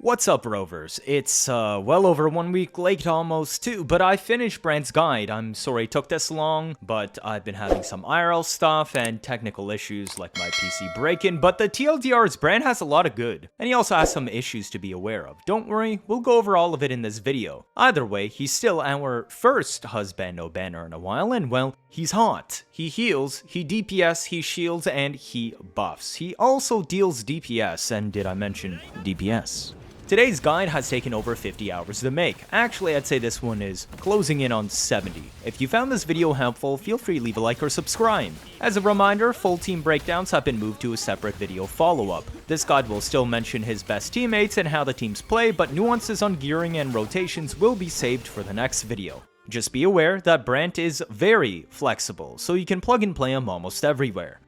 What's up, Rovers? It's, well over 1 week late almost too, but I finished Brant's guide. I'm sorry it took this long, but I've been having some IRL stuff and technical issues like my PC break-in, but the TLDR is Brant has a lot of good, and he also has some issues to be aware of. Don't worry, we'll go over all of it in this video. Either way, he's still our first husbando banner in a while, and well, he's hot. He heals, he DPS, he shields, and he buffs. He also deals DPS, and did I mention DPS? Today's guide has taken over 50 hours to make. Actually, I'd say this one is closing in on 70. If you found this video helpful, feel free to leave a like or subscribe. As a reminder, full team breakdowns have been moved to a separate video follow-up. This guide will still mention his best teammates and how the teams play, but nuances on gearing and rotations will be saved for the next video. Just be aware that Brant is very flexible, so you can plug and play him almost everywhere.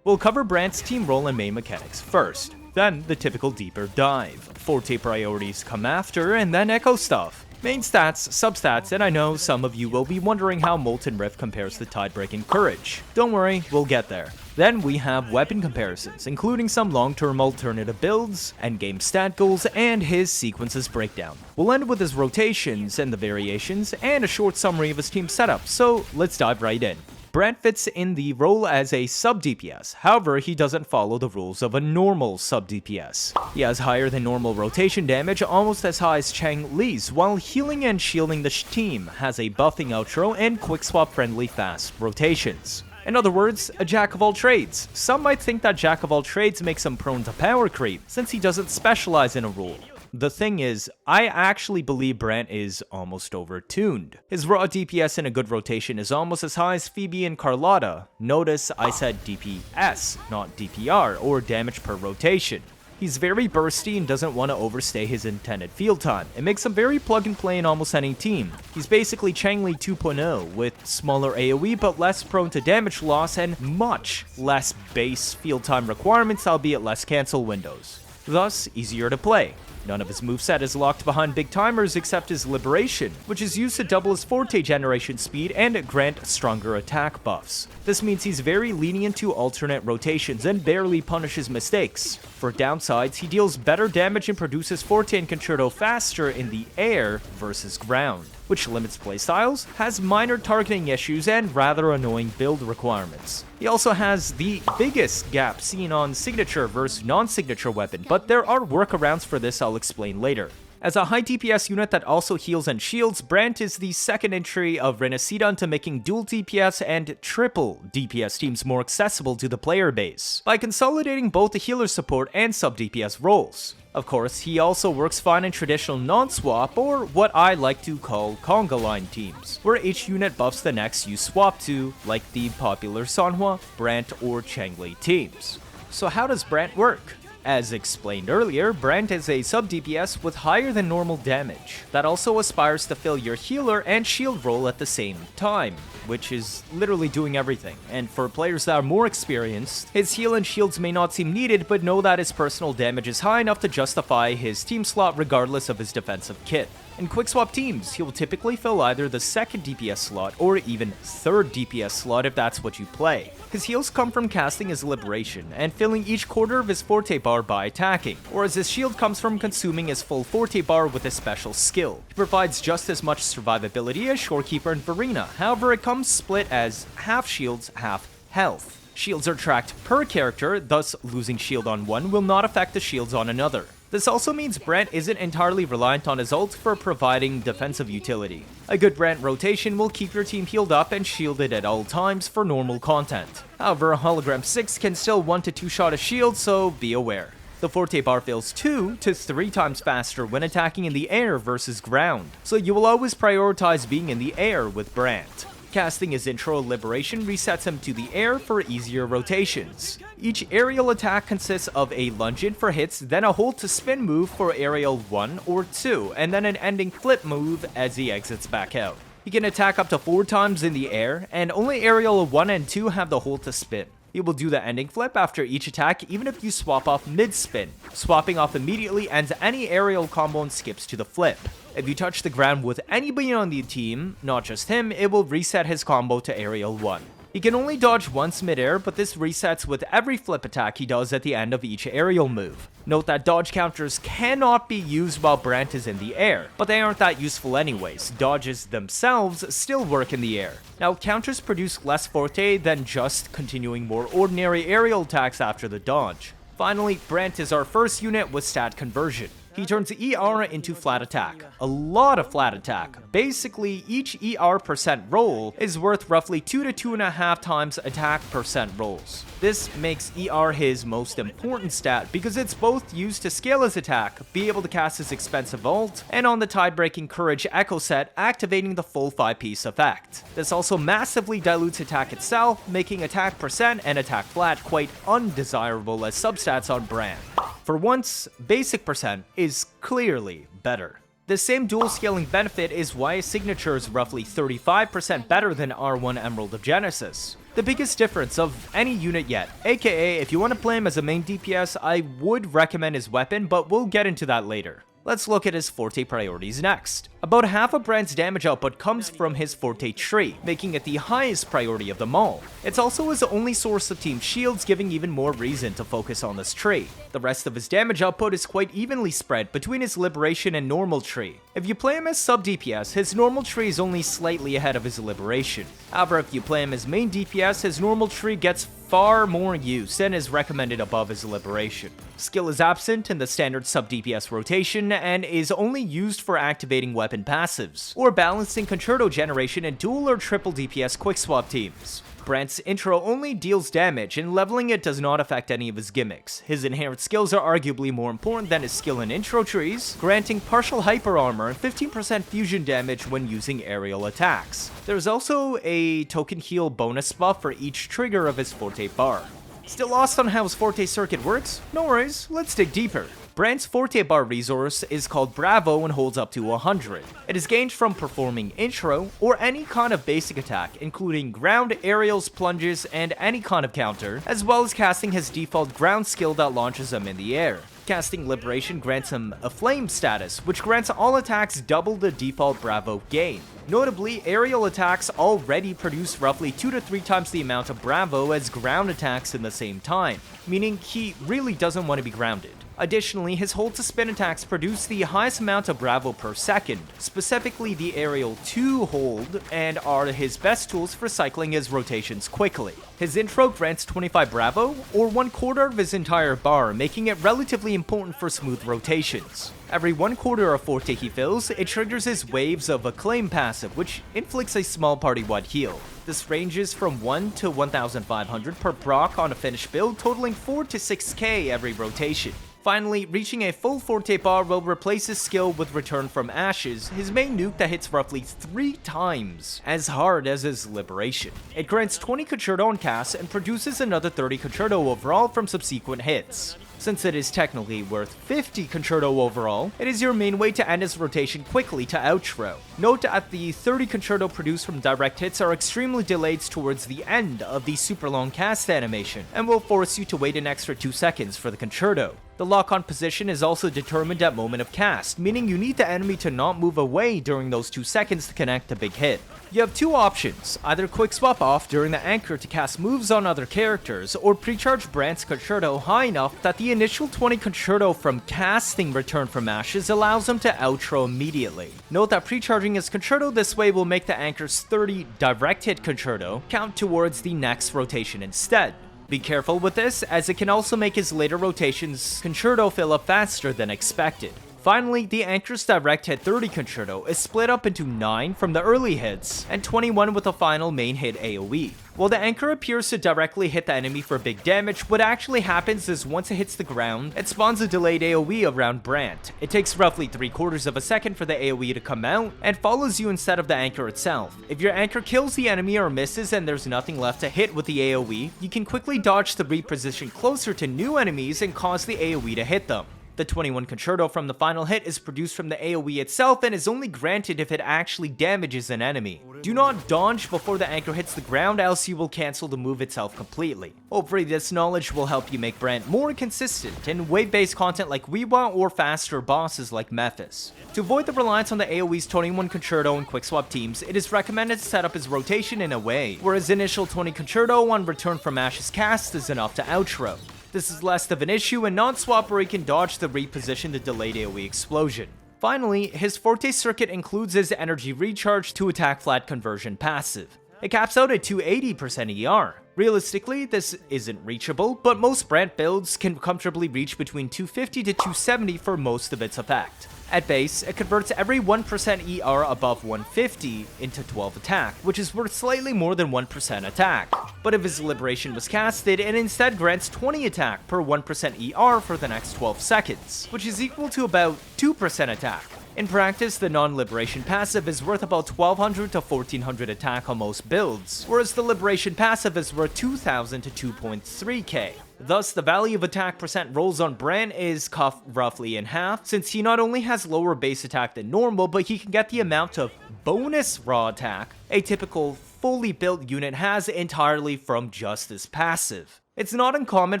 We'll cover Brant's team role and main mechanics first, then the typical deeper dive. Forte priorities come after, and then echo stuff. Main stats, substats, and I know some of you will be wondering how Molten Rift compares to Tidebreaking Courage. Don't worry, we'll get there. Then we have weapon comparisons, including some long-term alternative builds, endgame stat goals, and his sequences breakdown. We'll end with his rotations and the variations, and a short summary of his team setup, so let's dive right in. Brant fits in the role as a sub-DPS, however he doesn't follow the rules of a normal sub-DPS. He has higher than normal rotation damage, almost as high as Changli's, while healing and shielding the team has a buffing outro and quickswap friendly fast rotations. In other words, a jack of all trades. Some might think that jack of all trades makes him prone to power creep, since he doesn't specialize in a rule. The thing is, I actually believe Brant is almost overtuned. His raw DPS in a good rotation is almost as high as Phoebe and Carlotta. Notice I said DPS, not DPR, or damage per rotation. He's very bursty and doesn't want to overstay his intended field time. It makes him very plug and play in almost any team. He's basically Changli 2.0, with smaller AoE but less prone to damage loss and much less base field time requirements, albeit less cancel windows. Thus, easier to play. None of his moveset is locked behind big timers except his Liberation, which is used to double his Forte generation speed and grant stronger attack buffs. This means he's very lenient to alternate rotations and barely punishes mistakes. For downsides, he deals better damage and produces Forte and Concerto faster in the air versus ground, which limits playstyles, has minor targeting issues, and rather annoying build requirements. He also has the biggest gap seen on signature versus non-signature weapon, but there are workarounds for this I'll explain later. As a high DPS unit that also heals and shields, Brant is the second entry of Verina into making DualDPS and TripleDPS teams more accessible to the player base, by consolidating both the healer support and sub-DPS roles. Of course, he also works fine in traditional non-swap, or what I like to call Conga line teams, where each unit buffs the next you swap to, like the popular Sanhua, Brant, or Changli teams. So how does Brant work? As explained earlier, Brant is a sub-DPS with higher than normal damage, that also aspires to fill your healer and shield role at the same time, which is literally doing everything. And for players that are more experienced, his heal and shields may not seem needed, but know that his personal damage is high enough to justify his team slot regardless of his defensive kit. In quickswap teams, he will typically fill either the second DPS slot or even third DPS slot if that's what you play. His heals come from casting his Liberation and filling each quarter of his Forte bar by attacking, whereas his shield comes from consuming his full Forte bar with a special skill. He provides just as much survivability as Shorekeeper and Verina, however it comes split as half shields, half health. Shields are tracked per character, thus losing shield on one will not affect the shields on another. This also means Brant isn't entirely reliant on his ult for providing defensive utility. A good Brant rotation will keep your team healed up and shielded at all times for normal content. However, a Hologram 6 can still 1 to 2 shot a shield, so be aware. The Forte bar fills 2 to 3 times faster when attacking in the air versus ground, so you will always prioritize being in the air with Brant. Casting his intro Liberation resets him to the air for easier rotations. Each aerial attack consists of a lunge in for hits, then a hold to spin move for aerial 1 or 2, and then an ending flip move as he exits back out. He can attack up to 4 times in the air, and only aerial 1 and 2 have the hold to spin. He will do the ending flip after each attack even if you swap off mid-spin. Swapping off immediately ends any aerial combo and skips to the flip. If you touch the ground with anybody on the team, not just him, it will reset his combo to aerial 1. He can only dodge once midair, but this resets with every flip attack he does at the end of each aerial move. Note that dodge counters cannot be used while Brant is in the air, but they aren't that useful anyways. Dodges themselves still work in the air. Now, counters produce less Forte than just continuing more ordinary aerial attacks after the dodge. Finally, Brant is our first unit with stat conversion. He turns ER into flat attack. A lot of flat attack. Basically, each ER percent roll is worth roughly 2 to 2.5 times attack percent rolls. This makes ER his most important stat because it's both used to scale his attack, be able to cast his expensive ult, and on the Tidebreaking Courage Echo set, activating the full 5-piece effect. This also massively dilutes attack itself, making attack percent and attack flat quite undesirable as substats on Brant. For once, basic percent is clearly better. The same dual scaling benefit is why his signature is roughly 35% better than R1 Emerald of Genesis. The biggest difference of any unit yet, aka if you want to play him as a main DPS, I would recommend his weapon, but we'll get into that later. Let's look at his Forte priorities next. About half of Brant's damage output comes from his Forte tree, making it the highest priority of them all. It's also his only source of team shields, giving even more reason to focus on this tree. The rest of his damage output is quite evenly spread between his Liberation and normal tree. If you play him as SubDPS, his normal tree is only slightly ahead of his Liberation. However, if you play him as main DPS, his normal tree gets far more use and is recommended above his Liberation. Skill is absent in the standard SubDPS rotation and is only used for activating weapon passives, or balancing concerto generation in dual or triple DPS Quickswap teams. Brant's intro only deals damage, and leveling it does not affect any of his gimmicks. His inherent skills are arguably more important than his skill in intro trees, granting partial hyper armor and 15% fusion damage when using aerial attacks. There's also a token heal bonus buff for each trigger of his Forte bar. Still lost on how his Forte circuit works? No worries, let's dig deeper. Brant's Forte bar resource is called Bravo and holds up to 100. It is gained from performing intro or any kind of basic attack, including ground, aerials, plunges, and any kind of counter, as well as casting his default ground skill that launches him in the air. Casting Liberation grants him a flame status, which grants all attacks double the default Bravo gain. Notably, aerial attacks already produce roughly 2 to 3 times the amount of Bravo as ground attacks in the same time, meaning he really doesn't want to be grounded. Additionally, his hold to spin attacks produce the highest amount of Bravo per second, specifically the aerial 2 hold, and are his best tools for cycling his rotations quickly. His intro grants 25 Bravo, or 1/4 of his entire bar, making it relatively important for smooth rotations. Every 1/4 of Forte he fills, it triggers his Waves of Acclaim passive, which inflicts a small party-wide heal. This ranges from 1 to 1500 per proc on a finished build, totaling 4 to 6k every rotation. Finally, reaching a full Forte bar will replace his skill with Return from Ashes, his main nuke that hits roughly 3 times as hard as his Liberation. It grants 20 Concerto on cast and produces another 30 Concerto overall from subsequent hits. Since it is technically worth 50 Concerto overall, it is your main way to end his rotation quickly to outro. Note that the 30 Concerto produced from direct hits are extremely delayed towards the end of the super long cast animation, and will force you to wait an extra 2 seconds for the Concerto. The lock-on position is also determined at moment of cast, meaning you need the enemy to not move away during those 2 seconds to connect a big hit. You have 2 options, either quick swap off during the anchor to cast moves on other characters, or pre-charge Brant's Concerto high enough that the initial 20 Concerto from casting Return from Ashes allows him to outro immediately. Note that pre-charging his Concerto this way will make the anchor's 30 direct hit Concerto count towards the next rotation instead. Be careful with this, as it can also make his later rotations Concerto fill up faster than expected. Finally, the anchor's direct hit 30 Concerto is split up into 9 from the early hits, and 21 with a final main hit AoE. While the anchor appears to directly hit the enemy for big damage, what actually happens is once it hits the ground, it spawns a delayed AoE around Brant. It takes roughly 3/4 of a second for the AoE to come out, and follows you instead of the anchor itself. If your anchor kills the enemy or misses and there's nothing left to hit with the AoE, you can quickly dodge to reposition closer to new enemies and cause the AoE to hit them. The 21 Concerto from the final hit is produced from the AoE itself and is only granted if it actually damages an enemy. Do not dodge before the anchor hits the ground, else you will cancel the move itself completely. Hopefully this knowledge will help you make Brant more consistent in wave-based content like Wuwa or faster bosses like Mephis. To avoid the reliance on the AoE's 21 Concerto and Quickswap teams, it is recommended to set up his rotation in Aweigh, where his initial 20 Concerto on return from Ash's cast is enough to outro. This is less of an issue and non-swap where he can dodge the reposition the delayed AoE explosion. Finally, his Forte circuit includes his energy recharge to AtkFlat conversion passive. It caps out at 280% ER. Realistically, this isn't reachable, but most Brant builds can comfortably reach between 250 to 270 for most of its effect. At base, it converts every 1% ER above 150 into 12 attack, which is worth slightly more than 1% attack. But if his Liberation was casted, it instead grants 20 attack per 1% ER for the next 12 seconds, which is equal to about 2% attack. In practice, the non-Liberation passive is worth about 1200 to 1400 attack on most builds, whereas the Liberation passive is worth 2000 to 2.3k. Thus, the value of attack percent rolls on Brant is cut roughly in half, since he not only has lower base attack than normal, but he can get the amount of bonus raw attack a typical fully built unit has entirely from just his passive. It's not uncommon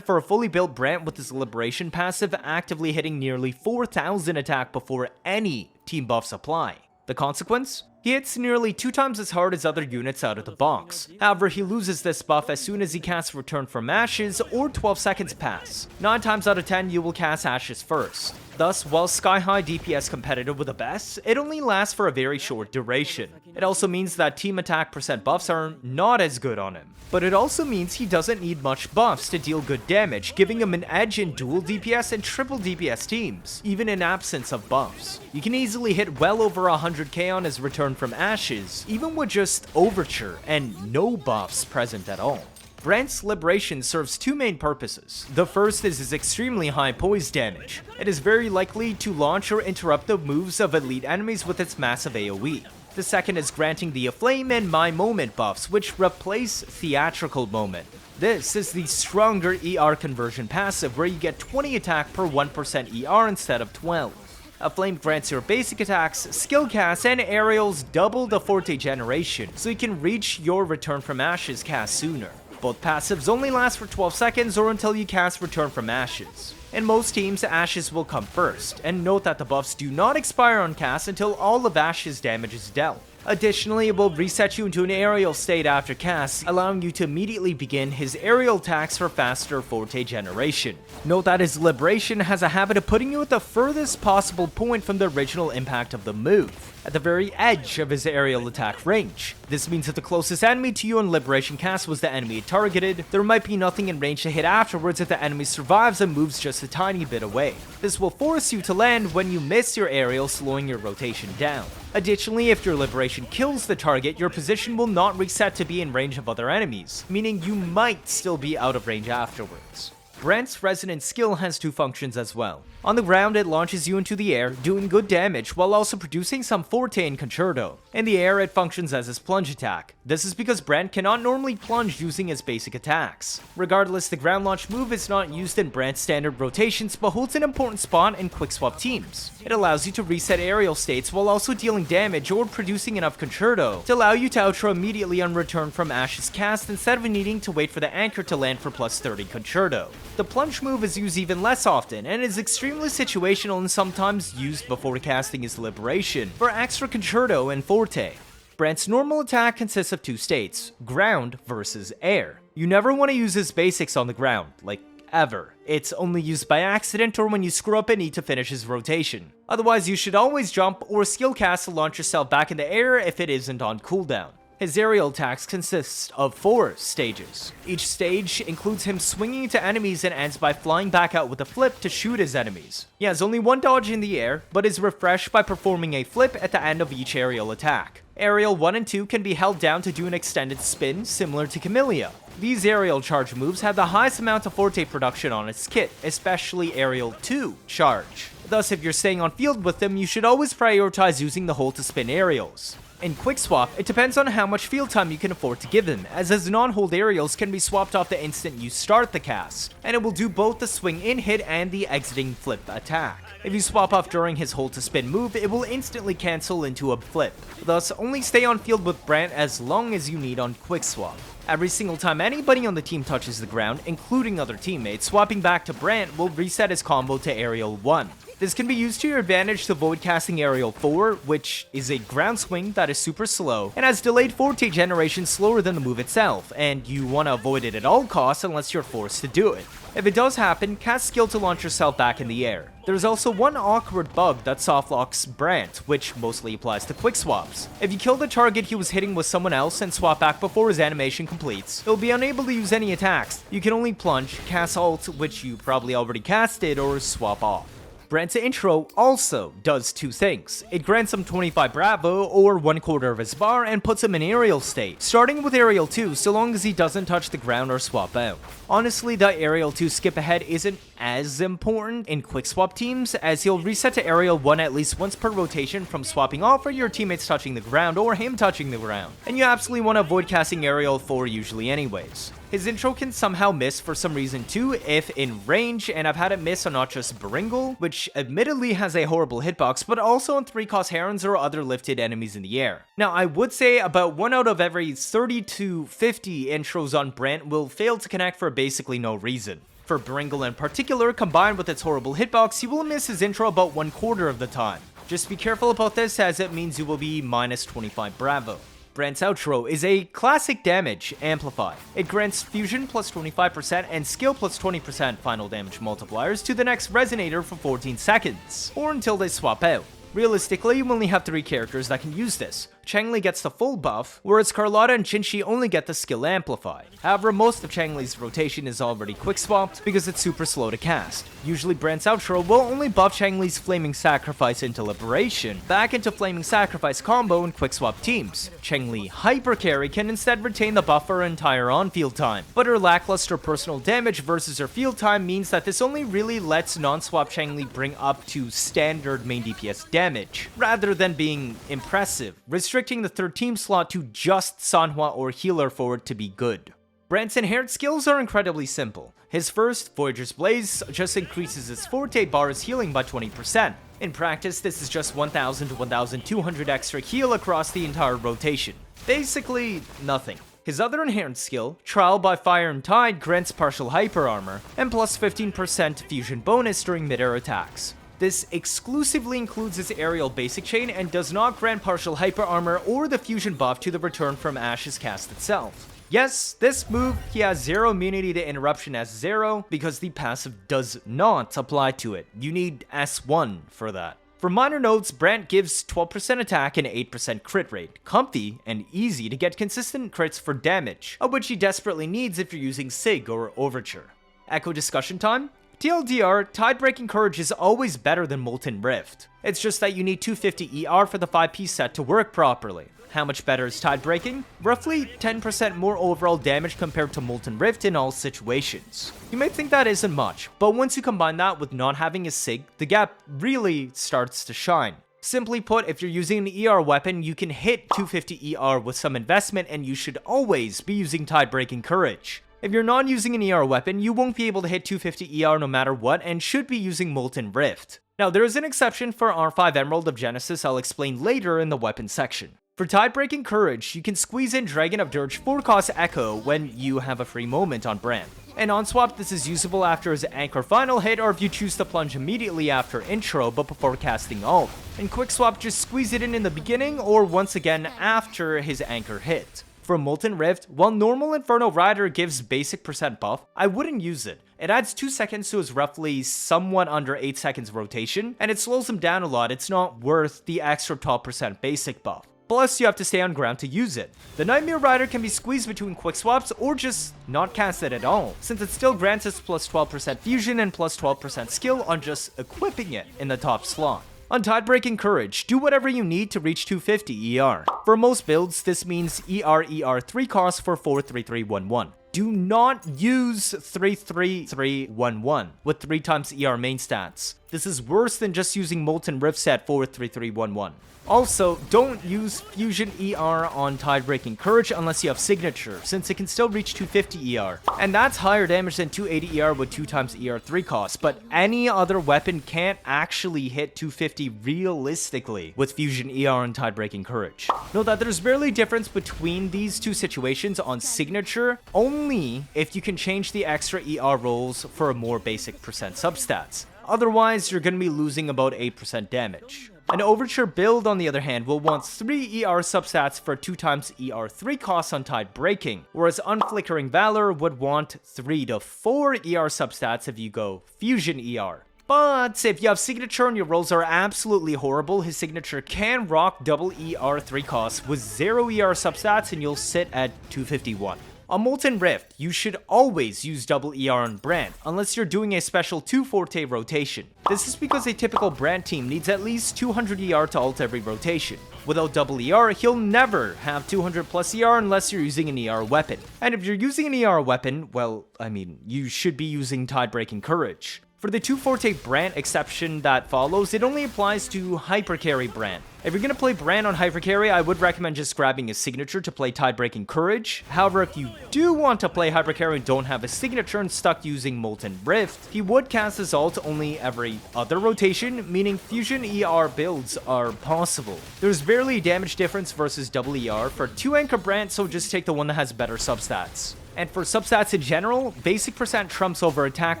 for a fully built Brant with his Liberation passive actively hitting nearly 4000 attack before any team buffs apply. The consequence? He hits nearly 2 times as hard as other units out of the box. However, he loses this buff as soon as he casts Return from Ashes or 12 seconds pass. 9 times out of 10 you will cast Ashes first. Thus, while sky-high DPS competitive with the best, it only lasts for a very short duration. It also means that team attack percent buffs are not as good on him. But it also means he doesn't need much buffs to deal good damage, giving him an edge in DualDPS and TripleDPS teams, even in absence of buffs. You can easily hit well over 100k on his Return from Ashes, even with just Overture and no buffs present at all. Brant's Liberation serves 2 main purposes. The first is his extremely high poise damage. It is very likely to launch or interrupt the moves of elite enemies with its massive AoE. The second is granting the Aflame and My Moment buffs, which replace Theatrical Moment. This is the stronger ER conversion passive, where you get 20 attack per 1% ER instead of 12. Aflame grants your basic attacks, skill casts, and aerials double the Forte generation, so you can reach your Return from Ashes cast sooner. Both passives only last for 12 seconds or until you cast Return from Ashes. In most teams, Ashes will come first, and note that the buffs do not expire on cast until all of Ashes damage is dealt. Additionally, it will reset you into an aerial state after cast, allowing you to immediately begin his aerial attacks for faster Forte generation. Note that his Liberation has a habit of putting you at the furthest possible point from the original impact of the move, at the very edge of his aerial attack range. This means if the closest enemy to you on Liberation cast was the enemy it targeted, there might be nothing in range to hit afterwards if the enemy survives and moves just a tiny bit away. This will force you to land when you miss your aerial, slowing your rotation down. Additionally, if your Liberation kills the target, your position will not reset to be in range of other enemies, meaning you might still be out of range afterwards. Brant's Resonant skill has 2 functions as well. On the ground, it launches you into the air, doing good damage while also producing some Forte and Concerto. In the air, it functions as his plunge attack. This is because Brant cannot normally plunge using his basic attacks. Regardless, the ground launch move is not used in Brant's standard rotations, but holds an important spot in Quickswap teams. It allows you to reset aerial states while also dealing damage or producing enough Concerto to allow you to outro immediately on Return from Ashes cast instead of needing to wait for the anchor to land for plus 30 Concerto. The plunge move is used even less often and is extremely situational and sometimes used before casting his Liberation for extra Concerto and Forte. Brant's normal attack consists of 2 states, ground versus air. You never want to use his basics on the ground, like ever. It's only used by accident or when you screw up and need to finish his rotation. Otherwise, you should always jump or skill cast to launch yourself back in the air if it isn't on cooldown. His aerial attacks consist of 4 stages. Each stage includes him swinging into enemies and ends by flying back out with a flip to shoot his enemies. He has only 1 dodge in the air, but is refreshed by performing a flip at the end of each aerial attack. Aerial 1 and 2 can be held down to do an extended spin similar to Camellia. These aerial charge moves have the highest amount of Forte production on its kit, especially aerial 2 charge. Thus, if you're staying on field with them, you should always prioritize using the hold to spin aerials. In Quickswap, it depends on how much field time you can afford to give him, as his non-hold aerials can be swapped off the instant you start the cast, and it will do both the swing in hit and the exiting flip attack. If you swap off during his hold to spin move, it will instantly cancel into a flip. Thus, only stay on field with Brant as long as you need on Quickswap. Every single time anybody on the team touches the ground, including other teammates, swapping back to Brant will reset his combo to Aerial 1. This can be used to your advantage to avoid casting Aerial 4, which is a ground swing that is super slow and has delayed Forte generation slower than the move itself, and you want to avoid it at all costs unless you're forced to do it. If it does happen, cast skill to launch yourself back in the air. There's also one awkward bug that softlocks Brant, which mostly applies to quick swaps. If you kill the target he was hitting with someone else and swap back before his animation completes, he'll be unable to use any attacks. You can only plunge, cast ult, which you probably already casted, or swap off. Brant's intro also does two things. It grants him 25 Bravo, or 1/4 of his bar, and puts him in aerial state, starting with aerial 2 so long as he doesn't touch the ground or swap out. Honestly, the aerial 2 skip ahead isn't as important in quick swap teams, as he'll reset to aerial 1 at least once per rotation from swapping off or your teammates touching the ground or him touching the ground, and you absolutely want to avoid casting aerial 4 usually anyways. His intro can somehow miss for some reason too if in range, and I've had it miss on not just Bringle, which admittedly has a horrible hitbox, but also on 3-cost herons or other lifted enemies in the air. Now, I would say about 1 out of every 30 to 50 intros on Brant will fail to connect for basically no reason. For Bringle in particular, combined with its horrible hitbox, he will miss his intro about 1/4 of the time. Just be careful about this, as it means you will be minus 25 Bravo. Brant's outro is a classic damage amplify. It grants fusion plus 25% and skill plus 20% final damage multipliers to the next resonator for 14 seconds, or until they swap out. Realistically, you only have 3 characters that can use this. Changli gets the full buff, whereas Carlotta and Jinhsi only get the skill amplify. However, most of Changli's rotation is already quick swapped because it's super slow to cast. Usually Brant's outro will only buff Changli's Flaming Sacrifice into Liberation back into Flaming Sacrifice combo in quick swap teams. Changli Hypercarry can instead retain the buff for her entire on-field time, but her lackluster personal damage versus her field time means that this only really lets non-swap Changli bring up to standard main DPS damage, rather than being impressive, restricting the 3rd team slot to just Sanhua or healer for it to be good. Brant's inherent skills are incredibly simple. His first, Voyager's Blaze, just increases his Forte bar's healing by 20%. In practice, this is just 1000 to 1200 extra heal across the entire rotation. Basically, nothing. His other inherent skill, Trial by Fire and Tide, grants partial hyper armor, and plus 15% fusion bonus during mid-air attacks. This exclusively includes his aerial basic chain and does not grant partial hyper armor or the fusion buff to the return from Ash's cast itself. Yes, this move, he has 0 immunity to interruption as 0 because the passive does not apply to it. You need S1 for that. For minor notes, Brant gives 12% attack and 8% crit rate, comfy and easy to get consistent crits for damage, of which he desperately needs if you're using Sig or Overture. Echo discussion time? TLDR, Tidebreaking Courage is always better than Molten Rift. It's just that you need 250 ER for the 5-piece set to work properly. How much better is Tidebreaking? Roughly 10% more overall damage compared to Molten Rift in all situations. You may think that isn't much, but once you combine that with not having a Sig, the gap really starts to shine. Simply put, if you're using an ER weapon, you can hit 250 ER with some investment, and you should always be using Tidebreaking Courage. If you're not using an ER weapon, you won't be able to hit 250 ER no matter what, and should be using Molten Rift. Now, there is an exception for R5 Emerald of Genesis I'll explain later in the weapon section. For Tidebreaking Courage, you can squeeze in Dragon of Dirge 4-cost Echo when you have a free moment on Brant. And on swap, this is usable after his Anchor final hit, or if you choose to plunge immediately after intro but before casting ult. In quick swap, just squeeze it in the beginning, or once again after his Anchor hit. For Molten Rift, while normal Inferno Rider gives basic percent buff, I wouldn't use it. It adds 2 seconds to his roughly somewhat under 8 seconds rotation, and it slows him down a lot. It's not worth the extra 12% basic buff. Plus, you have to stay on ground to use it. The Nightmare Rider can be squeezed between quick swaps or just not cast it at all, since it still grants us plus 12% fusion and plus 12% skill on just equipping it in the top slot. On Tidebreaking Courage, do whatever you need to reach 250 ER. For most builds, this means ER 3 cost for 43311. Do not use 33311 with 3 times ER main stats. This is worse than just using Molten Rifts at 43311. Also, don't use Fusion ER on Tidebreaking Courage unless you have Signature, since it can still reach 250 ER. And that's higher damage than 280 ER with 2 times ER 3 cost, but any other weapon can't actually hit 250 realistically with Fusion ER on Tidebreaking Courage. Note that there's barely difference between these two situations on Signature, only if you can change the extra ER rolls for a more basic percent substats. Otherwise, you're going to be losing about 8% damage. An Overture build, on the other hand, will want 3 ER substats for 2 times ER 3 costs on Tidebreaking, whereas Unflickering Valor would want 3 to 4 ER substats if you go Fusion ER. But if you have Signature and your rolls are absolutely horrible, his Signature can rock double ER 3 costs with 0 ER substats and you'll sit at 251. On Molten Rift, you should always use double ER on Brant, unless you're doing a special 2 Forte rotation. This is because a typical Brant team needs at least 200 ER to ult every rotation. Without double ER, he'll never have 200 plus ER unless you're using an ER weapon. And if you're using an ER weapon, well, I mean, you should be using Tidebreaking Courage. For the 2 Forte Brant exception that follows, it only applies to Hypercarry Brant. If you're going to play Brant on Hypercarry, I would recommend just grabbing a Signature to play Tidebreaking Courage. However, if you do want to play Hypercarry and don't have a Signature and stuck using Molten Rift, he would cast his ult only every other rotation, meaning Fusion ER builds are possible. There's barely damage difference versus double ER for 2 Anchor Brant, so just take the one that has better substats. And for substats in general, basic percent trumps over attack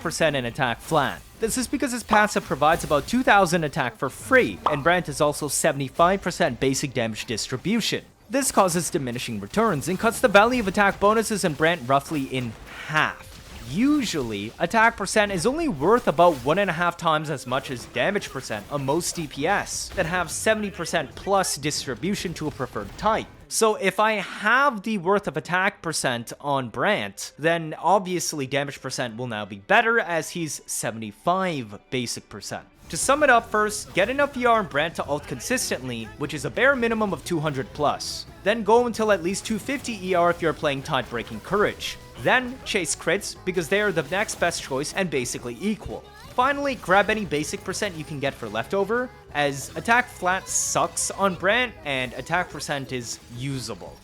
percent and attack flat. This is because his passive provides about 2000 attack for free, and Brant is also 75% basic damage distribution. This causes diminishing returns and cuts the value of attack bonuses in Brant roughly in half. Usually, attack percent is only worth about 1.5 times as much as damage percent on most DPS that have 70% plus distribution to a preferred type. So if I have the worth of attack percent on Brant, then obviously damage percent will now be better as he's 75 basic percent. To sum it up, first, get enough ER on Brant to ult consistently, which is a bare minimum of 200 plus. Then go until at least 250 ER if you're playing Tidebreaking Courage. Then chase crits, because they are the next best choice and basically equal. Finally, grab any basic percent you can get for leftover, as attack flat sucks on Brant and attack percent is usable.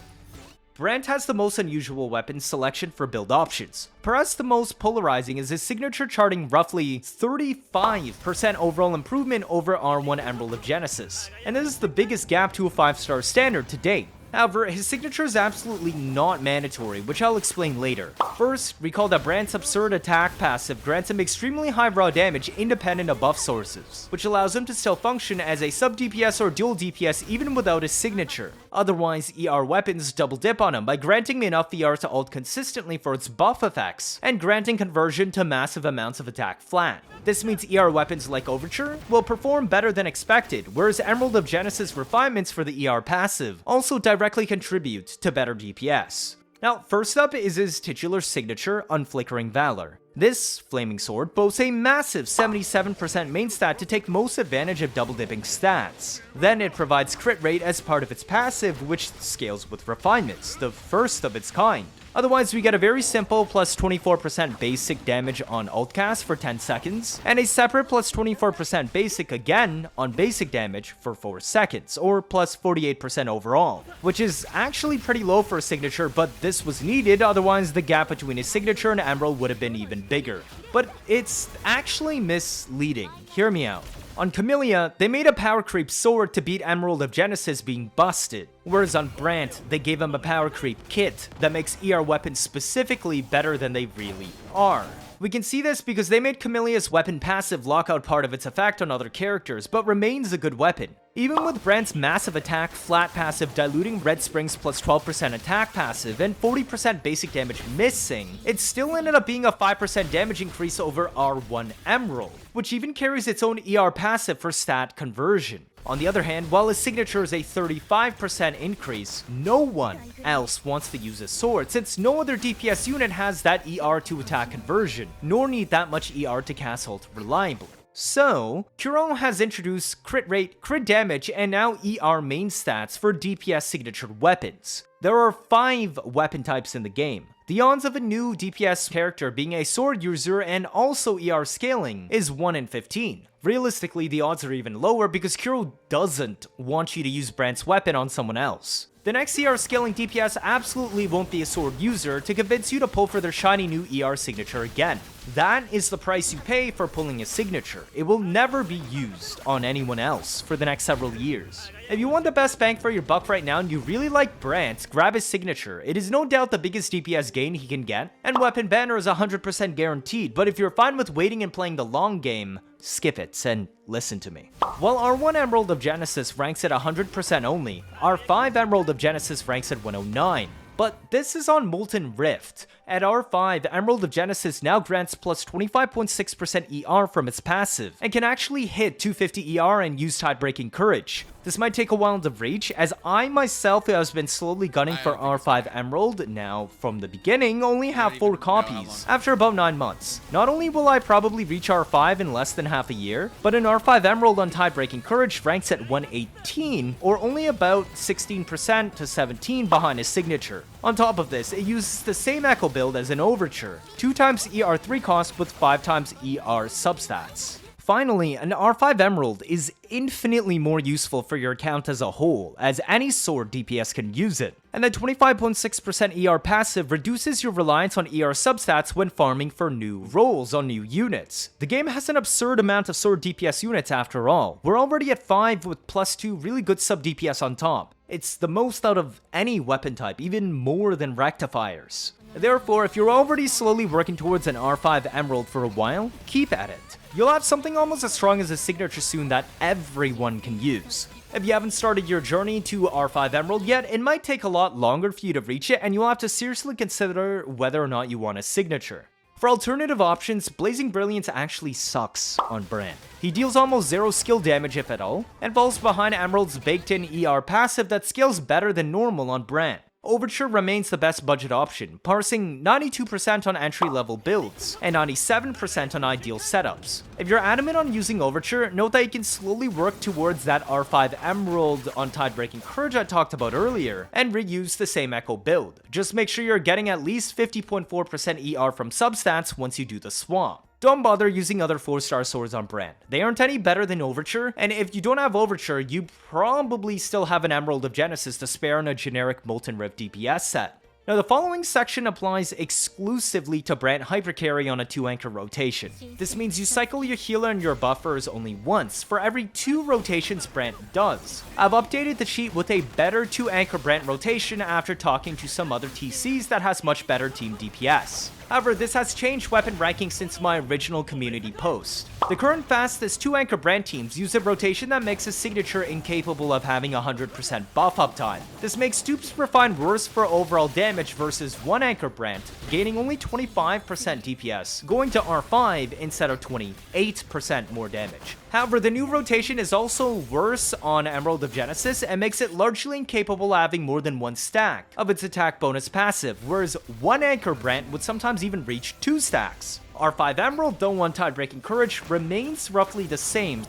Brant has the most unusual weapon selection for build options. Perhaps the most polarizing is his Signature charting roughly 35% overall improvement over R1 Emerald of Genesis, and this is the biggest gap to a 5-star standard to date. However, his Signature is absolutely not mandatory, which I'll explain later. First, recall that Brant's absurd attack passive grants him extremely high raw damage independent of buff sources, which allows him to still function as a SubDPS or DualDPS even without his Signature. Otherwise, ER weapons double dip on him by granting me enough ER to ult consistently for its buff effects, and granting conversion to massive amounts of attack flat. This means ER weapons like Overture will perform better than expected, whereas Emerald of Genesis refinements for the ER passive also directly contribute to better DPS. Now, first up is his titular signature, Unflickering Valor. This flaming sword boasts a massive 77% mainstat to take most advantage of double dipping stats. Then it provides crit rate as part of its passive, which scales with refinements, the first of its kind. Otherwise, we get a very simple plus 24% basic damage on ult cast for 10 seconds, and a separate plus 24% basic again on basic damage for 4 seconds, or plus 48% overall, which is actually pretty low for a signature, but this was needed, otherwise the gap between his signature and Emerald would have been even bigger. But it's actually misleading, hear me out. On Camellia, they made a power creep sword to beat Emerald of Genesis being busted, whereas on Brant, they gave him a power creep kit that makes ER weapons specifically better than they really are. We can see this because they made Camellia's weapon passive lock out part of its effect on other characters, but remains a good weapon. Even with Brant's massive attack flat passive diluting Red Spring's plus 12% attack passive and 40% basic damage missing, it still ended up being a 5% damage increase over R1 Emerald, which even carries its own ER passive for stat conversion. On the other hand, while his signature is a 35% increase, no one else wants to use his sword, since no other DPS unit has that ER to attack conversion, nor need that much ER to cast ult reliably. So, Kuron has introduced crit rate, crit damage, and now ER main stats for DPS signature weapons. There are 5 weapon types in the game. The odds of a new DPS character being a sword user and also ER scaling is 1 in 15. Realistically, the odds are even lower because Kuro doesn't want you to use Brant's weapon on someone else. The next ER scaling DPS absolutely won't be a sword user to convince you to pull for their shiny new ER signature again. That is the price you pay for pulling a signature. It will never be used on anyone else for the next several years. If you want the best bang for your buck right now and you really like Brant, grab his signature. It is no doubt the biggest DPS gain he can get, and weapon banner is 100% guaranteed, but if you're fine with waiting and playing the long game, skip it and listen to me. While R1 Emerald of Genesis ranks at 100% only, R5 Emerald of Genesis ranks at 109. But this is on Molten Rift. At R5, Emerald of Genesis now grants plus 25.6% ER from its passive, and can actually hit 250 ER and use Tidebreaking Courage. This might take a while to reach, as I myself, who has been slowly gunning for R5 Emerald now from the beginning, only have 4 copies after about 9 months. Not only will I probably reach R5 in less than half a year, but an R5 Emerald on Tidebreaking Courage ranks at 118, or only about 16% to 17 behind his signature. On top of this, it uses the same Echo build as an Overture, 2 times ER3 cost with 5 times ER substats. Finally, an R5 Emerald is infinitely more useful for your account as a whole, as any sword DPS can use it, and the 25.6% ER passive reduces your reliance on ER substats when farming for new roles on new units. The game has an absurd amount of sword DPS units after all. We're already at 5 with plus 2 really good sub-DPS on top. It's the most out of any weapon type, even more than rectifiers. Therefore, if you're already slowly working towards an R5 Emerald for a while, keep at it. You'll have something almost as strong as a signature soon that everyone can use. If you haven't started your journey to R5 Emerald yet, it might take a lot longer for you to reach it, and you'll have to seriously consider whether or not you want a signature. For alternative options, Blazing Brilliance actually sucks on Brant. He deals almost 0 skill damage if at all, and falls behind Emerald's baked-in ER passive that scales better than normal on Brant. Overture remains the best budget option, parsing 92% on entry-level builds, and 97% on ideal setups. If you're adamant on using Overture, note that you can slowly work towards that R5 Emerald on Tidebreaking Courage I talked about earlier, and reuse the same Echo build. Just make sure you're getting at least 50.4% ER from substats once you do the swap. Don't bother using other 4-star swords on Brant. They aren't any better than Overture, and if you don't have Overture, you probably still have an Emerald of Genesis to spare on a generic Molten Rift DPS set. Now, the following section applies exclusively to Brant Hypercarry on a 2-anchor rotation. This means you cycle your healer and your buffers only once for every 2 rotations Brant does. I've updated the sheet with a better 2-anchor Brant rotation after talking to some other TCs that has much better team DPS. However, this has changed weapon ranking since my original community post. The current fastest 2-anchor Brant teams use a rotation that makes a signature incapable of having 100% buff uptime. This makes dupes refine worse for overall damage versus 1-anchor Brant, gaining only 25% DPS, going to R5 instead of 28% more damage. However, the new rotation is also worse on Emerald of Genesis and makes it largely incapable of having more than 1 stack of its attack bonus passive, whereas 1-anchor Brant would sometimes even reach 2 stacks. R5 Emerald, though on Tidebreaking Courage, remains roughly the same.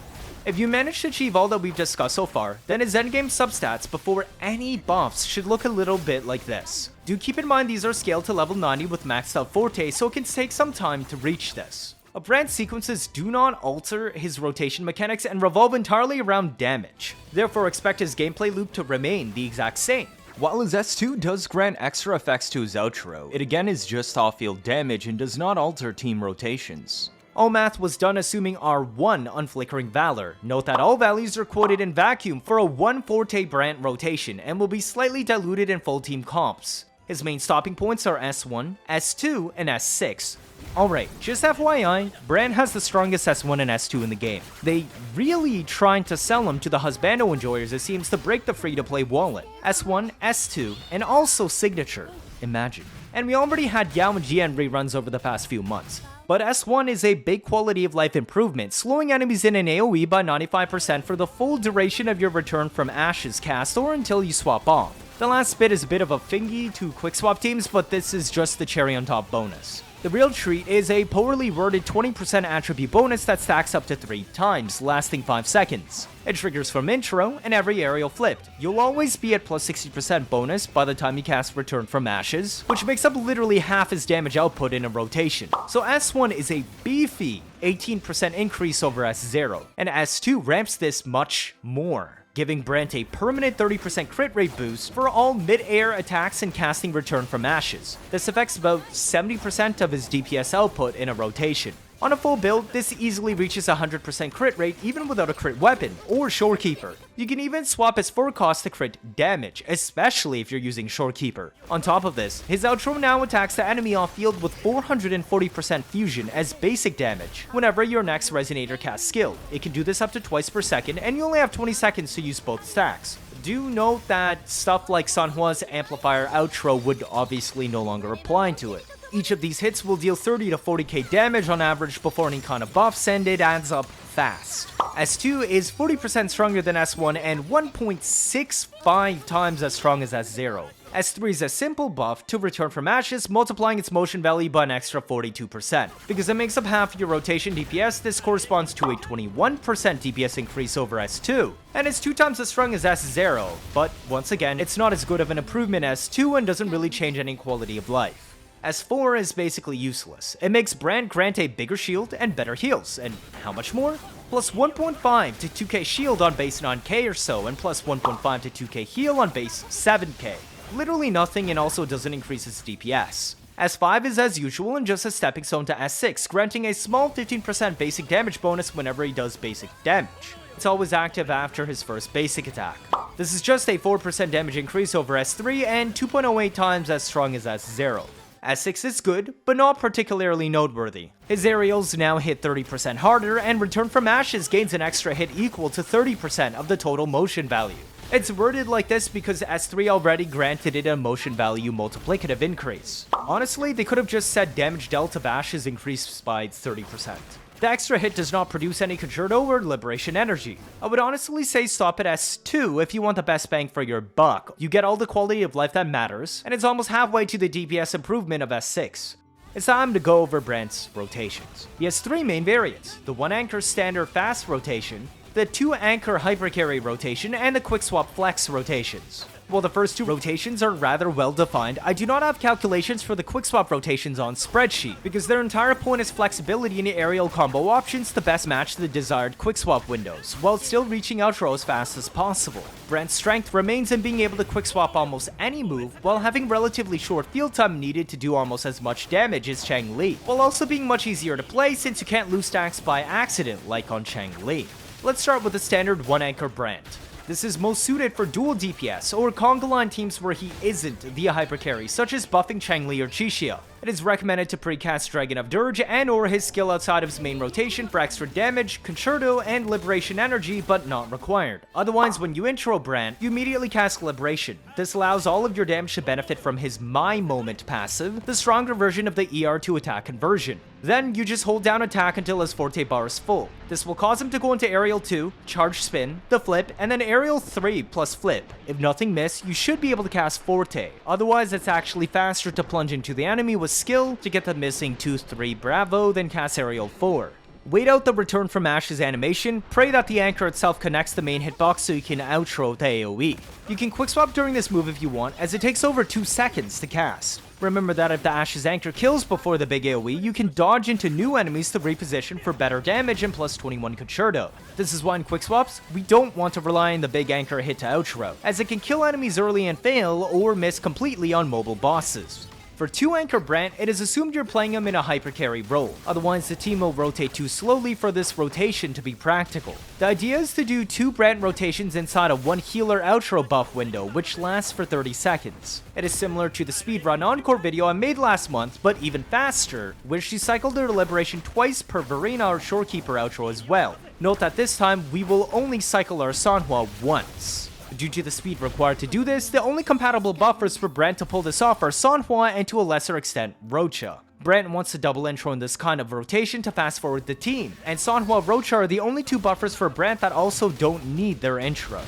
If you manage to achieve all that we've discussed so far, then his endgame substats before any buffs should look a little bit like this. Do keep in mind these are scaled to level 90 with maxed out Forte, so it can take some time to reach this. Brant's sequences do not alter his rotation mechanics and revolve entirely around damage. Therefore, expect his gameplay loop to remain the exact same. While his S2 does grant extra effects to his outro, it again is just off-field damage and does not alter team rotations. All math was done assuming R1 Unflickering Valor. Note that all values are quoted in vacuum for a 1 Forte Brant rotation and will be slightly diluted in full team comps. His main stopping points are S1, S2, and S6. Alright, just FYI, Brant has the strongest S1 and S2 in the game. They really trying to sell him to the husbando enjoyers, it seems, to break the free-to-play wallet. S1, S2, and also Signature. Imagine. And we already had Yao and GN reruns over the past few months. But S1 is a big quality of life improvement, slowing enemies in an AoE by 95% for the full duration of your return from Ash's cast or until you swap off. The last bit is a bit of a fingy to Quickswap teams, but this is just the cherry on top bonus. The real treat is a poorly worded 20% attribute bonus that stacks up to 3 times, lasting 5 seconds. It triggers from intro and every aerial flipped. You'll always be at plus 60% bonus by the time you cast Return from Ashes, which makes up literally half his damage output in a rotation. So S1 is a beefy 18% increase over S0, and S2 ramps this much more, giving Brant a permanent 30% crit rate boost for all mid-air attacks and casting Return from Ashes. This affects about 70% of his DPS output in a rotation. On a full build, this easily reaches 100% crit rate even without a crit weapon or Shorekeeper. You can even swap his 4 cost to crit damage, especially if you're using Shorekeeper. On top of this, his outro now attacks the enemy off field with 440% fusion as basic damage whenever your next Resonator casts skill. It can do this up to twice per second, and you only have 20 seconds to use both stacks. Do note that stuff like Sanhua's amplifier outro would obviously no longer apply to it. Each of these hits will deal 30 to 40k damage on average before any kind of buffs, and it adds up fast. S2 is 40% stronger than S1 and 1.65 times as strong as S0. S3 is a simple buff to Return from Ashes, multiplying its motion value by an extra 42%. Because it makes up half your rotation DPS, this corresponds to a 21% DPS increase over S2, and it's 2 times as strong as S0, but once again, it's not as good of an improvement as S2 and doesn't really change any quality of life. S4 is basically useless. It makes Brant grant a bigger shield and better heals, and how much more? Plus 1.5 to 2k shield on base 9k or so, and plus 1.5 to 2k heal on base 7k. Literally nothing, and also doesn't increase its DPS. S5 is as usual and just a stepping stone to S6, granting a small 15% basic damage bonus whenever he does basic damage. It's always active after his first basic attack. This is just a 4% damage increase over S3 and 2.08 times as strong as S0. S6 is good, but not particularly noteworthy. His aerials now hit 30% harder, and Return from Ashes gains an extra hit equal to 30% of the total motion value. It's worded like this because S3 already granted it a motion value multiplicative increase. Honestly, they could have just said damage dealt of Ashes increased by 30%. The extra hit does not produce any concerto or liberation energy. I would honestly say stop at S2 if you want the best bang for your buck. You get all the quality of life that matters, and it's almost halfway to the DPS improvement of S6. It's time to go over Brant's rotations. He has 3 main variants: the 1 anchor standard fast rotation, the 2 anchor hypercarry rotation, and the Quickswap flex rotations. While the first 2 rotations are rather well defined, I do not have calculations for the Quickswap rotations on Spreadsheet, because their entire point is flexibility in the aerial combo options to best match the desired Quickswap windows, while still reaching outro as fast as possible. Brant's strength remains in being able to Quickswap almost any move, while having relatively short field time needed to do almost as much damage as Changli, while also being much easier to play since you can't lose stacks by accident like on Changli. Let's start with the standard 1 anchor Brant. This is most suited for DualDPS or Conga line teams where he isn't the hypercarry, such as buffing Changli or Chixia. It is recommended to precast Dragon of Dirge and or his skill outside of his main rotation for extra damage, concerto, and liberation energy, but not required. Otherwise, when you intro Brant, you immediately cast Liberation. This allows all of your damage to benefit from his My Moment passive, the stronger version of the ER2 attack conversion. Then, you just hold down attack until his Forte bar is full. This will cause him to go into Aerial 2, Charge Spin, the Flip, and then Aerial 3 plus Flip. If nothing missed, you should be able to cast Forte. Otherwise, it's actually faster to plunge into the enemy with skill to get the missing 2-3 Bravo, then cast Aerial 4. Wait out the Return from Ashes animation, pray that the anchor itself connects the main hitbox so you can outro the AoE. You can quickswap during this move if you want, as it takes over 2 seconds to cast. Remember that if the Ashes anchor kills before the big AoE, you can dodge into new enemies to reposition for better damage and plus 21 concerto. This is why in quickswaps, we don't want to rely on the big anchor hit to outro, as it can kill enemies early and fail, or miss completely on mobile bosses. For 2 anchor Brant, it is assumed you're playing him in a hypercarry role, otherwise the team will rotate too slowly for this rotation to be practical. The idea is to do 2 Brant rotations inside a 1 healer outro buff window, which lasts for 30 seconds. It is similar to the speedrun encore video I made last month, but even faster, where she cycled her liberation twice per Verina or Shorekeeper outro as well. Note that this time, we will only cycle our Sanhua once. Due to the speed required to do this, the only compatible buffers for Brant to pull this off are Sanhua and to a lesser extent, Roccia. Brant wants to double intro in this kind of rotation to fast forward the team, and Sanhua and Roccia are the only 2 buffers for Brant that also don't need their intro.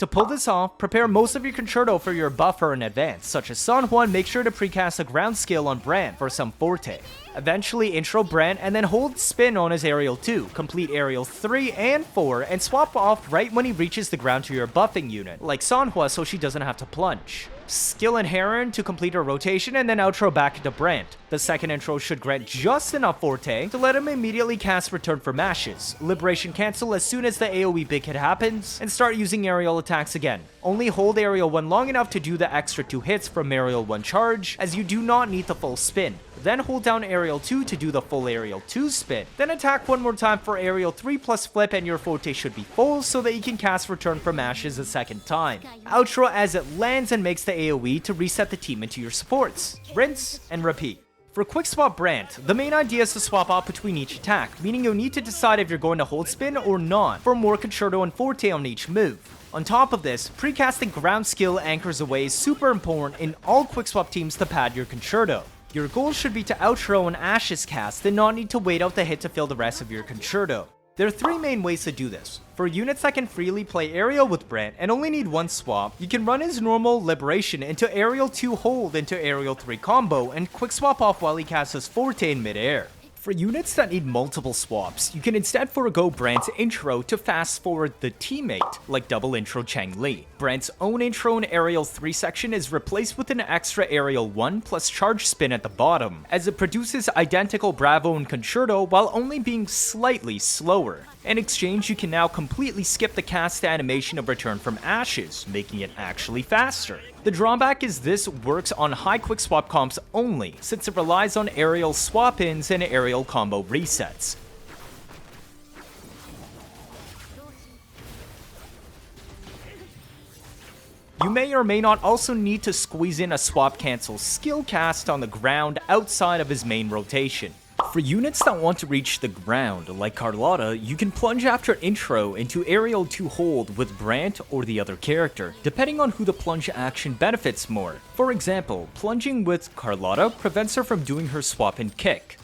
To pull this off, prepare most of your concerto for your buffer in advance, such as Sanhua, and make sure to precast a ground skill on Brant for some Forte. Eventually intro Brant and then hold spin on his aerial 2, complete aerial 3 and 4, and swap off right when he reaches the ground to your buffing unit, like Sanhua, so she doesn't have to plunge. Skill in Heron to complete her rotation and then outro back into Brant. The second intro should grant just enough Forte to let him immediately cast Return from Ashes, Liberation cancel as soon as the AoE big hit happens, and start using aerial attacks again. Only hold aerial 1 long enough to do the extra 2 hits from aerial 1 charge, as you do not need the full spin. Then hold down aerial 2 to do the full aerial 2 spin. Then attack 1 more time for aerial 3 plus flip and your Forte should be full so that you can cast Return from Ashes a second time. Outro as it lands and makes the AoE to reset the team into your supports. Rinse and repeat. For Quickswap Brant, the main idea is to swap off between each attack, meaning you'll need to decide if you're going to hold spin or not for more concerto and Forte on each move. On top of this, precasting ground skill anchors away is super important in all Quickswap teams to pad your concerto. Your goal should be to outro an Ashes cast and not need to wait out the hit to fill the rest of your concerto. There are 3 main ways to do this. For units that can freely play aerial with Brant and only need 1 swap, you can run his normal Liberation into aerial 2 hold into aerial 3 combo and quick swap off while he casts his Forte in midair. For units that need multiple swaps, you can instead forego Brant's intro to fast forward the teammate, like double intro Changli. Brant's own intro in aerial 3 section is replaced with an extra aerial 1 plus charge spin at the bottom, as it produces identical Bravo and Concerto while only being slightly slower. In exchange, you can now completely skip the cast animation of Return from Ashes, making it actually faster. The drawback is this works on high quick swap comps only, since it relies on aerial swap-ins and aerial combo resets. You may or may not also need to squeeze in a swap cancel skill cast on the ground outside of his main rotation. For units that want to reach the ground, like Carlotta, you can plunge after intro into aerial 2 hold with Brant or the other character, depending on who the plunge action benefits more. For example, plunging with Carlotta prevents her from doing her swap and kick.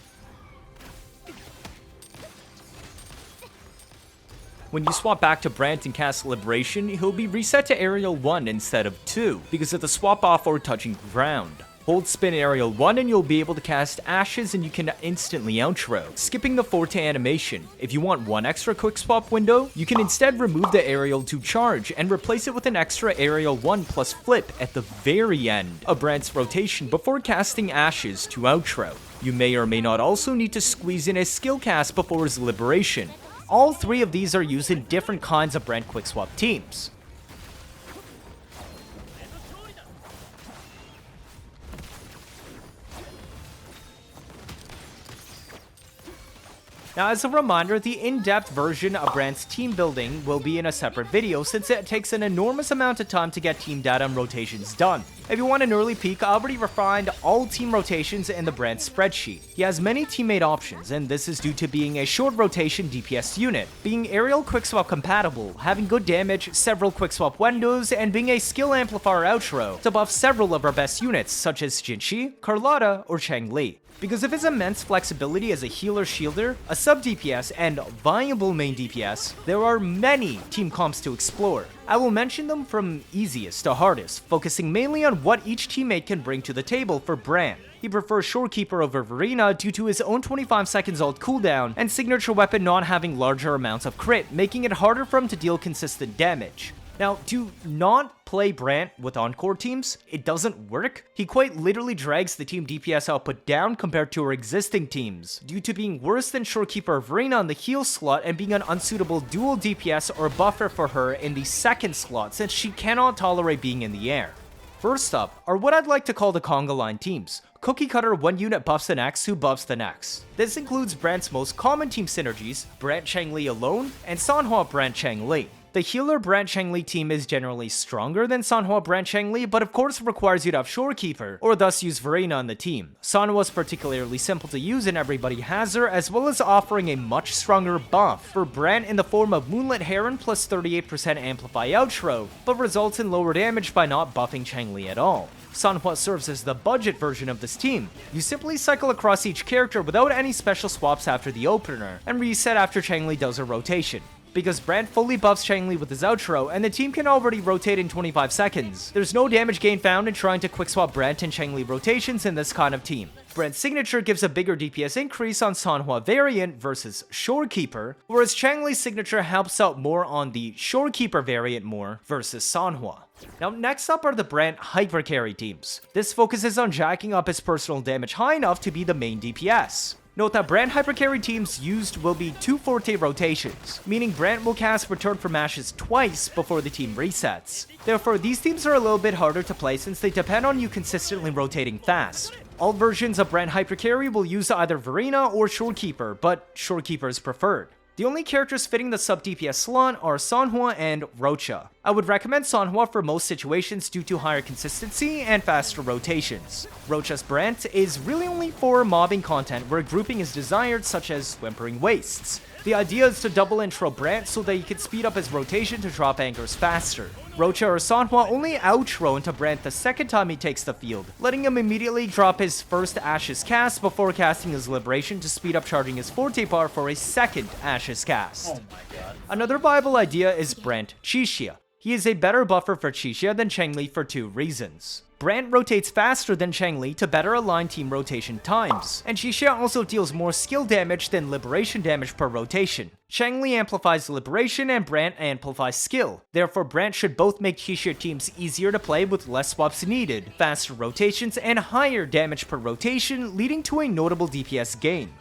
When you swap back to Brant and cast Liberation, he'll be reset to aerial 1 instead of 2, because of the swap off or touching ground. Hold spin aerial 1 and you'll be able to cast Ashes and you can instantly outro, skipping the Forte animation. If you want 1 extra quick swap window, you can instead remove the aerial 2 charge and replace it with an extra aerial 1 plus flip at the very end of Brant's rotation before casting Ashes to outro. You may or may not also need to squeeze in a skill cast before his Liberation. All 3 of these are used in different kinds of Brant quick swap teams. Now, as a reminder, the in-depth version of Brant's team building will be in a separate video since it takes an enormous amount of time to get team data and rotations done. If you want an early peek, I already refined all team rotations in the Brant spreadsheet. He has many teammate options, and this is due to being a short rotation DPS unit, being aerial quickswap compatible, having good damage, several quickswap windows, and being a skill amplifier outro to buff several of our best units such as Jinhsi, Carlotta, or Changli. Because of his immense flexibility as a healer-shielder, a sub-DPS, and viable main DPS, there are many team comps to explore. I will mention them from easiest to hardest, focusing mainly on what each teammate can bring to the table for Brant. He prefers Shorekeeper over Verina due to his own 25 seconds ult cooldown and signature weapon not having larger amounts of crit, making it harder for him to deal consistent damage. Now, do not play Brant with Encore teams. It doesn't work. He quite literally drags the team DPS output down compared to her existing teams, due to being worse than Shorekeeper or Verina on the heal slot and being an unsuitable dual DPS or buffer for her in the second slot since she cannot tolerate being in the air. First up are what I'd like to call the Conga line teams. Cookie cutter, one unit buffs the next who buffs the next. This includes Brant's most common team synergies, Brant Changli alone, and Sanhua Brant Changli. The healer Brant Changli team is generally stronger than Sanhua Brant Changli, but of course requires you to have Shorekeeper, or thus use Verina on the team. Sanhua is particularly simple to use and everybody has her, as well as offering a much stronger buff for Brant in the form of Moonlit Heron plus 38% Amplify Outro, but results in lower damage by not buffing Changli at all. Sanhua serves as the budget version of this team. You simply cycle across each character without any special swaps after the opener, and reset after Changli does her rotation. because Brant fully buffs Changli with his outro, and the team can already rotate in 25 seconds. There's no damage gain found in trying to quickswap Brant and Changli rotations in this kind of team. Brant's signature gives a bigger DPS increase on Sanhua variant versus Shorekeeper, whereas Changli's signature helps out more on the Shorekeeper variant more versus Sanhua. Now next up are the Brant Hypercarry teams. This focuses on jacking up his personal damage high enough to be the main DPS. Note that Brant Hypercarry teams used will be 2 Forte rotations, meaning Brant will cast Return from Ashes twice before the team resets. Therefore, these teams are a little bit harder to play since they depend on you consistently rotating fast. All versions of Brant Hypercarry will use either Verina or Shorekeeper, but Shorekeeper is preferred. The only characters fitting the SubDPS slot are Sanhua and Roccia. I would recommend Sanhua for most situations due to higher consistency and faster rotations. Roccia's Brant is really only for mobbing content where grouping is desired, such as Whimpering Wastes. The idea is to double intro Brant so that you can speed up his rotation to drop anchors faster. Roccia or Sanhua only outro into Brant the second time he takes the field, letting him immediately drop his first Ashes cast before casting his Liberation to speed up charging his Forte bar for a second Ashes cast. Oh my god. Another viable idea is Brant Chixia. He is a better buffer for Chixia than Changli for 2 reasons. Brant rotates faster than Changli to better align team rotation times, and Chixia also deals more skill damage than liberation damage per rotation. Changli amplifies liberation and Brant amplifies skill. Therefore, Brant should both make Chixia teams easier to play with less swaps needed, faster rotations, and higher damage per rotation, leading to a notable DPS gain.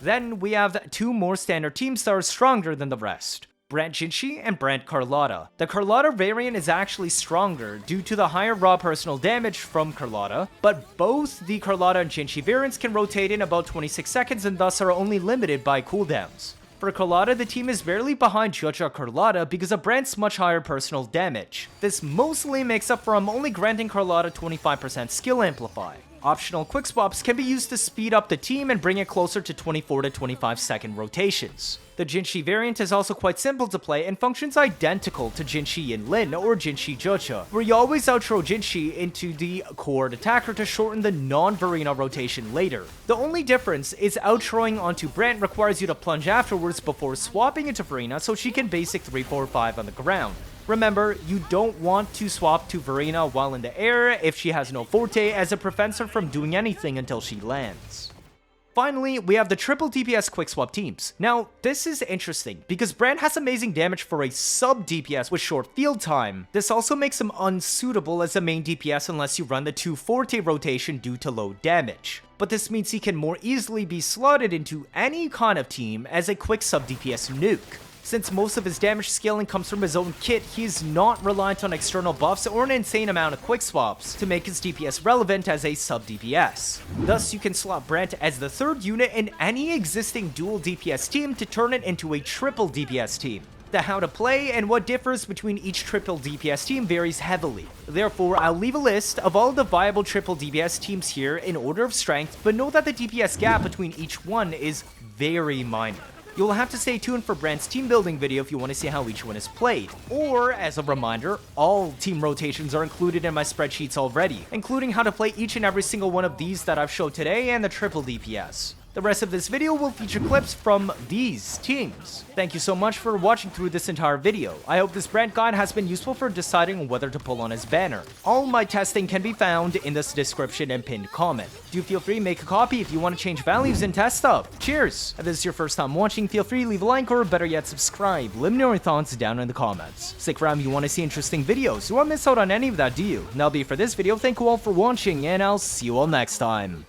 Then we have 2 more standard teams that are stronger than the rest. Brant Jinhsi and Brant Carlotta. The Carlotta variant is actually stronger due to the higher raw personal damage from Carlotta, but both the Carlotta and Jinhsi variants can rotate in about 26 seconds and thus are only limited by cooldowns. For Carlotta, the team is barely behind Judge Carlotta because of Brant's much higher personal damage. This mostly makes up for him only granting Carlotta 25% skill amplify. Optional quick swaps can be used to speed up the team and bring it closer to 24 to 25 second rotations. The Jinhsi variant is also quite simple to play and functions identical to Jinhsi in Lin or Jinhsi Jocha, where you always outro Jinhsi into the core attacker to shorten the non-Verina rotation later. The only difference is outroing onto Brant requires you to plunge afterwards before swapping into Verina so she can basic 3-4-5 on the ground. Remember, you don't want to swap to Verina while in the air if she has no Forte, as it prevents her from doing anything until she lands. Finally, we have the TripleDPS quickswap teams. Now, this is interesting, because Brant has amazing damage for a sub-DPS with short field time. This also makes him unsuitable as a main DPS unless you run the 2 Forte rotation due to low damage. But this means he can more easily be slotted into any kind of team as a quick sub-DPS nuke. Since most of his damage scaling comes from his own kit, he is not reliant on external buffs or an insane amount of quick swaps to make his DPS relevant as a sub-DPS. Thus, you can slot Brant as the 3rd unit in any existing dual DPS team to turn it into a triple DPS team. The how to play and what differs between each triple DPS team varies heavily. Therefore, I'll leave a list of all the viable triple DPS teams here in order of strength, but know that the DPS gap between each one is very minor. You'll have to stay tuned for Brant's team building video if you want to see how each one is played. Or, as a reminder, all team rotations are included in my spreadsheets already, including how to play each and every single one of these that I've showed today and the triple DPS. The rest of this video will feature clips from these teams. Thank you so much for watching through this entire video. I hope this Brant guide has been useful for deciding whether to pull on his banner. All my testing can be found in this description and pinned comment. Do feel free to make a copy if you want to change values and test stuff. Cheers! If this is your first time watching, feel free to leave a like or better yet subscribe. Let me know your thoughts down in the comments. Stick around if you want to see interesting videos. You won't miss out on any of that, do you? And that'll be it for this video. Thank you all for watching and I'll see you all next time.